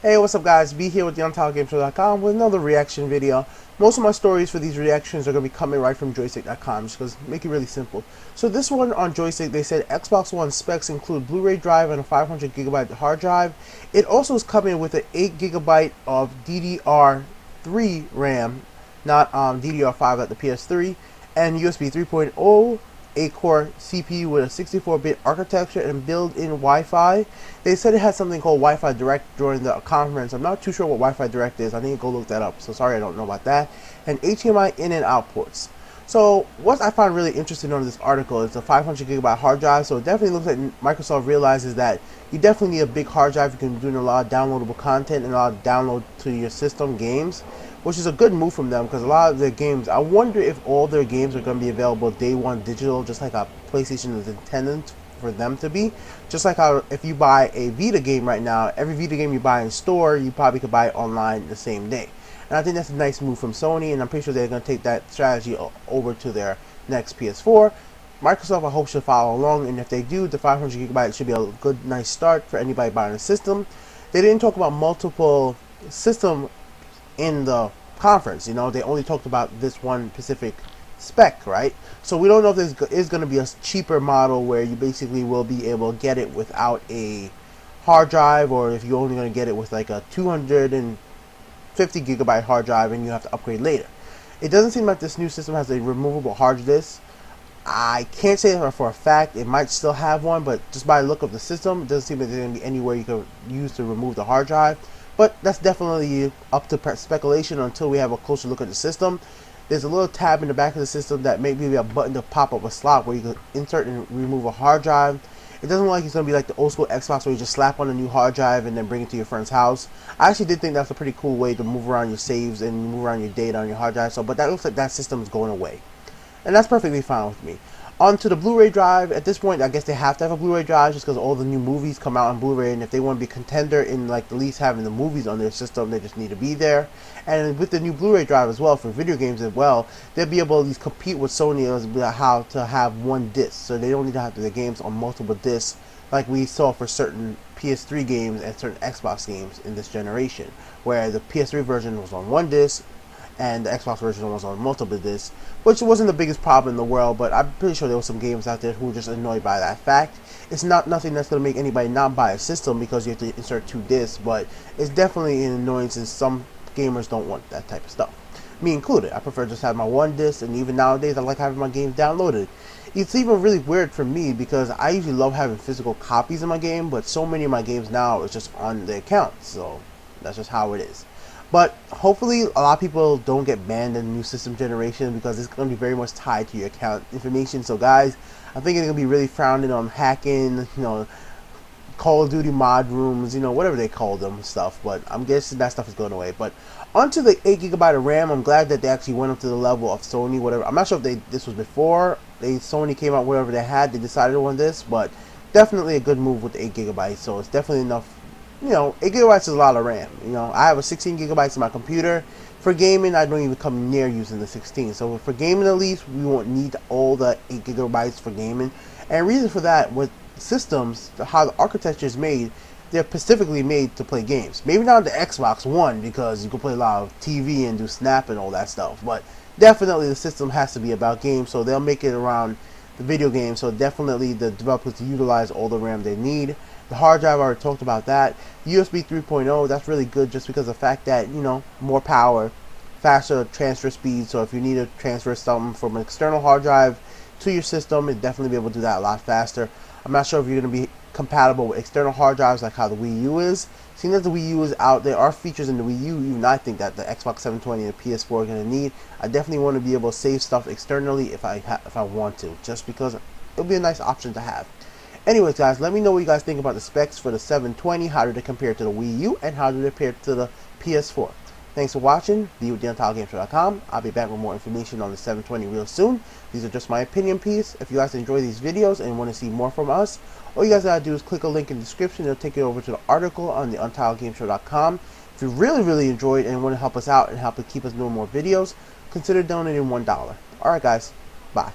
Hey, what's up guys? Be here with the Untitled with another reaction video. Most of my stories for these reactions are going to be coming right from joystick.com just because make it really simple. So this one on joystick, they said Xbox One specs include Blu-ray drive and a 500GB hard drive. It also is coming with an 8GB of DDR3 RAM, not DDR5 like the PS3, and USB 3.0, 8-core CPU with a 64-bit architecture and built-in Wi-Fi. They said it had something called Wi-Fi Direct during the conference. I'm not too sure what Wi-Fi Direct is. I need to go look that up. So sorry I don't know about that. And HDMI in and out ports. So what I find really interesting on this article is the 500GB hard drive. So it definitely looks like Microsoft realizes that you definitely need a big hard drive. You can do a lot of downloadable content and a lot of download to your system games, which is a good move from them because a lot of their games, I wonder if all their games are going to be available day one digital, just like a PlayStation is intended for them to be. Just like how if you buy a Vita game right now, every Vita game you buy in store, you probably could buy it online the same day. And I think that's a nice move from Sony, and I'm pretty sure they're going to take that strategy over to their next PS4. Microsoft, I hope, should follow along, and if they do, the 500GB should be a good, nice start for anybody buying a system. They didn't talk about multiple system in the conference. You know, they only talked about this one specific spec, right? So we don't know if this is going to be a cheaper model where you basically will be able to get it without a hard drive, or if you're only going to get it with like a 250GB hard drive and you have to upgrade later. It doesn't seem like this new system has a removable hard disk. I can't say that for a fact. It might still have one, but just by the look of the system, it doesn't seem like there's going to be anywhere you can use to remove the hard drive. But that's definitely up to speculation until we have a closer look at the system. There's a little tab in the back of the system that may be a button to pop up a slot where you can insert and remove a hard drive. It doesn't look like it's going to be like the old school Xbox where you just slap on a new hard drive and then bring it to your friend's house. I actually did think that's a pretty cool way to move around your saves and move around your data on your hard drive. So, but that looks like that system is going away. And that's perfectly fine with me. On to the Blu-ray drive. At this point, I guess they have to have a Blu-ray drive just because all the new movies come out on Blu-ray, and if they want to be a contender in like at least having the movies on their system, they just need to be there. And with the new Blu-ray drive as well for video games as well, they'll be able to at least compete with Sony as how to have one disc, so they don't need to have the games on multiple discs like we saw for certain PS3 games and certain Xbox games in this generation, where the PS3 version was on one disc and the Xbox version was on multiple discs, which wasn't the biggest problem in the world, but I'm pretty sure there were some gamers out there who were just annoyed by that fact. It's not nothing that's going to make anybody not buy a system because you have to insert two discs, but it's definitely an annoyance, and some gamers don't want that type of stuff. Me included. I prefer just have my one disc, and even nowadays I like having my games downloaded. It's even really weird for me because I usually love having physical copies of my game, but so many of my games now is just on the account, so that's just how it is. But hopefully a lot of people don't get banned in the new system generation because it's going to be very much tied to your account information. So guys, I think it's going to be really frowning on hacking, you know, Call of Duty mod rooms, you know, whatever they call them and stuff. But I'm guessing that stuff is going away. But onto the 8GB of RAM, I'm glad that they actually went up to the level of Sony, whatever. I'm not sure if this was before Sony came out, whatever they had, they decided on this, but definitely a good move with the 8GB. So it's definitely enough. You know, 8GB is a lot of RAM. You know, I have a 16GB in my computer. For gaming, I don't even come near using the 16. So for gaming at least, we won't need all the 8GB for gaming. And the reason for that, with systems, how the architecture is made, they're specifically made to play games. Maybe not the Xbox One because you can play a lot of TV and do Snap and all that stuff. But definitely the system has to be about games, so they'll make it around the video game. So definitely the developers utilize all the RAM they need. The hard drive, I already talked about that. USB 3.0, that's really good just because of the fact that, you know, more power, faster transfer speed. So if you need to transfer something from an external hard drive to your system, it'd definitely be able to do that a lot faster. I'm not sure if you're going to be compatible with external hard drives like how the Wii U is. Seeing that the Wii U is out, there are features in the Wii U even I think that the Xbox 720 and the PS4 are going to need. I definitely want to be able to save stuff externally if I want to, just because it'll be a nice option to have. Anyways guys, let me know what you guys think about the specs for the 720, how do they compare to the Wii U, and how do they compare to the PS4. Thanks for watching. Be with the UntitledGameShow.com. I'll be back with more information on the 720 real soon. These are just my opinion piece. If you guys enjoy these videos and want to see more from us, all you guys gotta do is click a link in the description. It'll take you over to the article on the UntitledGameShow.com. If you really enjoyed and want to help us out and help to keep us doing more videos, consider donating $1. Alright guys, bye.